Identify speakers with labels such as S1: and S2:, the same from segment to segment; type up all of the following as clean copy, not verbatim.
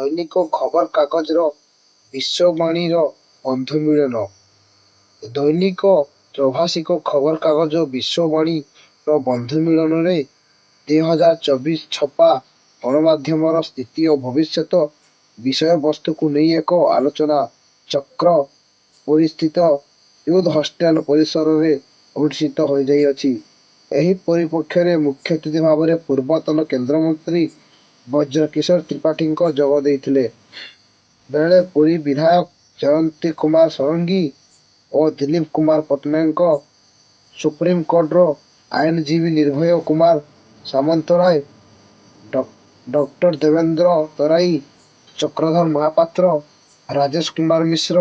S1: ଦୈନିକ ଖବରକାଗଜର ବିଶ୍ୱବାଣୀର ବନ୍ଧୁ ମିଳନ। ଦୈନିକ ତ୍ରୈମାସିକ ଖବରକାଗଜ ବିଶ୍ୱବାଣୀର ବନ୍ଧୁ ମିଳନରେ 2024 ଛପା ଗଣମାଧ୍ୟମର ସ୍ଥିତି ଓ ଭବିଷ୍ୟତ ବିଷୟବସ୍ତୁକୁ ନେଇ ଏକ ଆଲୋଚନା ଚକ୍ର ପରିସ୍ଥିତ ୟୁଥ୍ ହଷ୍ଟେଲ ପରିସରରେ ଅନୁଷ୍ଠିତ ହୋଇଯାଇଅଛି। ଏହି ପରିପ୍ରେକ୍ଷୀରେ ମୁଖ୍ୟ ଅତିଥି ଭାବରେ ପୂର୍ବତନ କେନ୍ଦ୍ରମନ୍ତ୍ରୀ ବ୍ରଜକିଶୋର ତ୍ରିପାଠୀଙ୍କ ଯୋଗ ଦେଇଥିଲେ ବେଳେ ପୁରୀ ବିଧାୟକ ଜୟନ୍ତ କୁମାର ଷଡ଼ଙ୍ଗୀ ଓ ଦିଲ୍ଲୀପ କୁମାର ପଟ୍ଟନାୟକ, ସୁପ୍ରିମକୋର୍ଟର ଆଇନଜୀବୀ ନିର୍ଭୟ କୁମାର ସାମନ୍ତରାୟ, ଡକ୍ଟର ଦେବେନ୍ଦ୍ର ତରାଇ, ଚକ୍ରଧର ମହାପାତ୍ର, ରାଜେଶ କୁମାର ମିଶ୍ର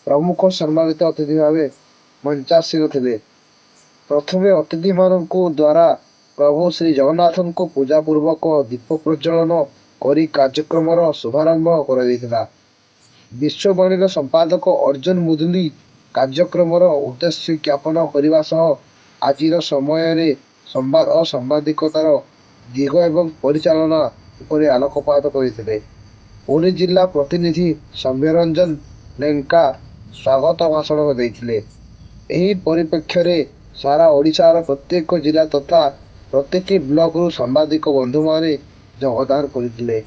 S1: ପ୍ରମୁଖ ସମ୍ମାନିତ ଅତିଥି ଭାବେ ମଞ୍ଚାସୀନ ଥିଲେ। ପ୍ରଥମେ ଅତିଥିମାନଙ୍କ ଦ୍ୱାରା ପ୍ରଭୁ ଶ୍ରୀଜଗନ୍ନାଥଙ୍କୁ ପୂଜାପୂର୍ବକ ଦୀପ ପ୍ରଜ୍ୱଳନ କରି କାର୍ଯ୍ୟକ୍ରମର ଶୁଭାରମ୍ଭ କରାଯାଇଥିଲା। ବିଶ୍ୱବାଣୀର ସମ୍ପାଦକ ଅର୍ଜ୍ଜୁନ ମୁଦୁଲି କାର୍ଯ୍ୟକ୍ରମର ଉଦ୍ଦେଶ୍ୟ ଜ୍ଞାପନ କରିବା ସହ ଆଜିର ସମୟରେ ସମ୍ବାଦ ଓ ସାମ୍ବାଦିକତାର ଦିଗ ଏବଂ ପରିଚାଳନା ଉପରେ ଆଲୋକପାତ କରିଥିଲେ। ପୁରୀ ଜିଲ୍ଲା ପ୍ରତିନିଧି ସୌମ୍ୟରଞ୍ଜନ ଲେଙ୍କା ସ୍ୱାଗତ ଭାଷଣ ଦେଇଥିଲେ। ଏହି ପରିପ୍ରେକ୍ଷୀରେ ସାରା ଓଡ଼ିଶାର ପ୍ରତ୍ୟେକ ଜିଲ୍ଲା ତଥା ପ୍ରତିଟି ବ୍ଲକରୁ ସାମ୍ବାଦିକ ବନ୍ଧୁମାନେ ଯୋଗଦାନ କରିଥିଲେ।